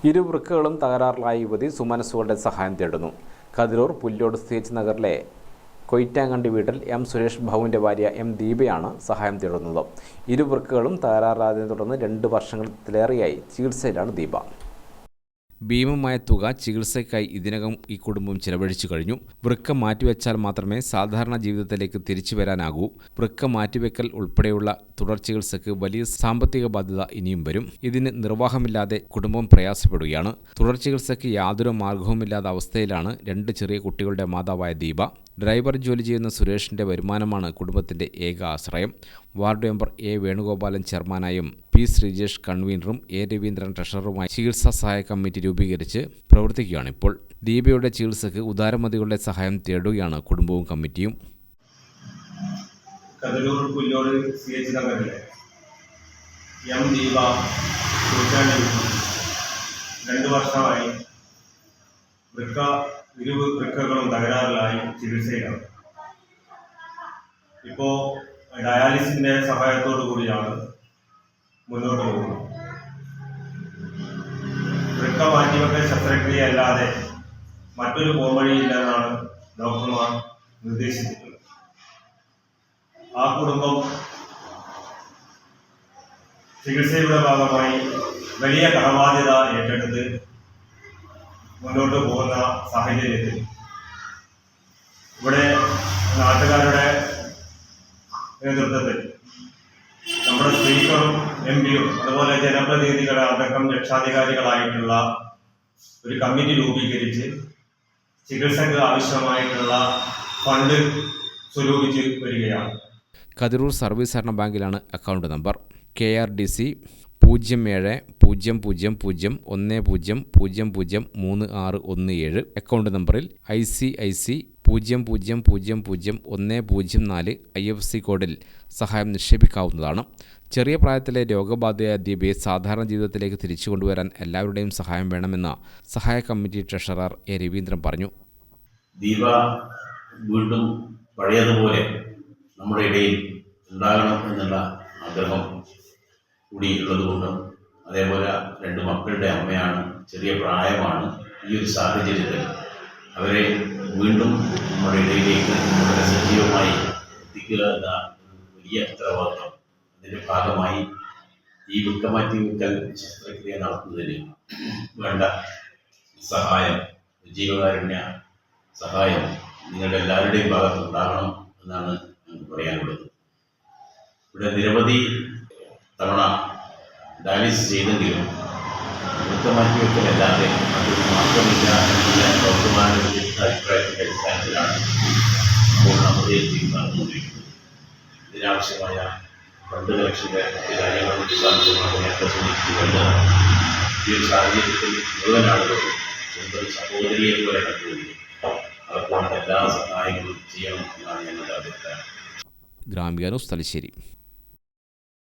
ഇരു വൃക്കകളും തകരാറിലായ യുവതി സുമനസ്സുകളുടെ സഹായം തേടുന്നു. കതിരൂർ പുല്ലോട് CH നഗറിലെ കൊയ്റ്റാങ്കണ്ടി വീട്ടിൽ M. സുരേഷ് ബാബുവിൻ്റെ ഭാര്യ M. ദീപയാണ് സഹായം തേടുന്നത്. ഇരു വൃക്കകളും തകരാറിലായതിനെ തുടർന്ന് 2 വർഷത്തിലേറെയായി ചികിത്സയിലാണ് ദീപ. ഭീമമായ തുക ചികിത്സയ്ക്കായി ഇതിനകം ഈ കുടുംബം ചിലവഴിച്ചു കഴിഞ്ഞു. വൃക്ക മാറ്റിവെച്ചാൽ മാത്രമേ സാധാരണ ജീവിതത്തിലേക്ക് തിരിച്ചു വരാനാകൂ. വൃക്ക മാറ്റിവെക്കൽ ഉൾപ്പെടെയുള്ള തുടർ ചികിത്സയ്ക്ക് വലിയ സാമ്പത്തിക ബാധ്യത ഇനിയും വരും. ഇതിന് നിർവാഹമില്ലാതെ കുടുംബം പ്രയാസപ്പെടുകയാണ്. തുടർ ചികിത്സയ്ക്ക് യാതൊരു മാർഗവുമില്ലാത്ത അവസ്ഥയിലാണ് 2 ചെറിയ കുട്ടികളുടെ മാതാവായ ദീപ. ഡ്രൈവർ ജോലി ചെയ്യുന്ന സുരേഷിൻ്റെ വരുമാനമാണ് കുടുംബത്തിൻ്റെ ഏക ആശ്രയം. Ward member A. വേണുഗോപാലൻ ചെയർമാനായും P. ശ്രീജേഷ് കൺവീനറും A. രവീന്ദ്രൻ ട്രഷററുമായി ചികിത്സാ സഹായ കമ്മിറ്റി രൂപീകരിച്ച് പ്രവർത്തിക്കുകയാണിപ്പോൾ. ദീപയുടെ ചികിത്സയ്ക്ക് ഉദാരമതികളുടെ സഹായം തേടുകയാണ് കുടുംബവും കമ്മിറ്റിയും. കതിരൂർ പുല്ലോട് CH നഗറിലെ M. ദീപ 2 വർഷമായി ഇരു വൃക്കകളും തകരാറിലായി ചികിത്സയിലാണ്. ഇപ്പോൾ ഡയാലിസിന്റെ സഹായത്തോടു കൂടിയാണ് മുന്നോട്ട് പോകുന്നത്. വൃക്ക മാറ്റിവെക്കൽ ശസ്ത്രക്രിയ അല്ലാതെ മറ്റൊരു പോംവഴിയില്ലെന്നാണ് ഡോക്ടർമാർ നിർദ്ദേശിച്ചിട്ടുള്ളത്. ആ കുടുംബം ചികിത്സയുടെ ഭാഗമായി വലിയ കടബാധ്യത ഏറ്റെടുത്ത് മുന്നോട്ട് പോകുന്ന സാഹചര്യത്തിൽ ഇവിടെ നാട്ടുകാരുടെ നേതൃത്വത്തിൽ നമ്മുടെ സ്പീക്കറും MP-യും അതുപോലെ ജനപ്രതിനിധികളെ അടക്കം രക്ഷാധികാരികളായിട്ടുള്ള ഒരു കമ്മിറ്റി രൂപീകരിച്ച് ചികിത്സയ്ക്ക് ആവശ്യമായിട്ടുള്ള ഫണ്ട് സ്വരൂപിച്ച് വരികയാണ്. കതിരൂർ സർവീസ് സഹകരണ ബാങ്കിലാണ് അക്കൗണ്ട് നമ്പർ. KRDC 070010003617 അക്കൗണ്ട് നമ്പറിൽ ICIC 00000104 IFSC കോഡിൽ സഹായം നിക്ഷേപിക്കാവുന്നതാണ്. ചെറിയ പ്രായത്തിലെ രോഗബാധയായ ദീപയെ സാധാരണ ജീവിതത്തിലേക്ക് തിരിച്ചു കൊണ്ടുവരാൻ എല്ലാവരുടെയും സഹായം വേണമെന്ന് സഹായ കമ്മിറ്റി ട്രഷറർ A. രവീന്ദ്രൻ പറഞ്ഞു. ദീപ വീണ്ടും പഴയതുപോലെ നമ്മുടെ ഇടയിൽ ഉണ്ടാകണം എന്നുള്ള ആഗ്രഹം കൂടി ഉള്ളതുകൊണ്ടും അതേപോലെ 2 മക്കളുടെ അമ്മയാണ്, ചെറിയ പ്രായമാണ്. ഈ ഒരു സാഹചര്യത്തിൽ അവരെ വീണ്ടും നമ്മുടെ ഇടയിലേക്ക് വളരെ സജീവമായി എത്തിക്കുക എന്ന വലിയ ഉത്തരവാദിത്വം. അതിൻ്റെ ഭാഗമായി ഈ വൃക്ക മാറ്റിവെക്കൽ ശസ്ത്രക്രിയ നടത്തുന്നതിന് വേണ്ട സഹായം, ജീവകാരുണ്യ സഹായം നിങ്ങളുടെ എല്ലാവരുടെയും ഭാഗത്തുണ്ടാകണം എന്നാണ് ഞങ്ങൾക്ക് പറയാനുള്ളത്. ഇവിടെ നിരവധി തവണ ഡയാലിസിസ് ചെയ്തെങ്കിലും വൃക്ക മാറ്റിവെക്കലല്ലാതെ മറ്റൊരു മാർഗമില്ല എന്നുള്ള ഡോക്ടർമാരുടെ അഭിപ്രായത്തിൻ്റെ അടിസ്ഥാനത്തിലാണ് ഇപ്പോൾ നമ്മുടെ നടന്നുകൊണ്ടിരിക്കുന്നത്. ഇതിനാവശ്യമായ ഫണ്ട് കളക്ഷൻ്റെ കാര്യങ്ങളും വിശദാംശങ്ങളും നേരത്തെ സൂചിപ്പിച്ചുകൊണ്ട് ഈ ഒരു സാഹചര്യത്തിൽ മുഴുവൻ ആളുകളും സ്വന്തം സഹോദരിയെ പോലെ കണ്ടുകൊണ്ടിരിക്കും. അപ്പോൾ എല്ലാ സഹായങ്ങളും ചെയ്യണം എന്നാണ് ഞങ്ങളുടെ അഭിപ്രായം. ഗ്രാമിക ന്യൂസ് തലശ്ശേരി.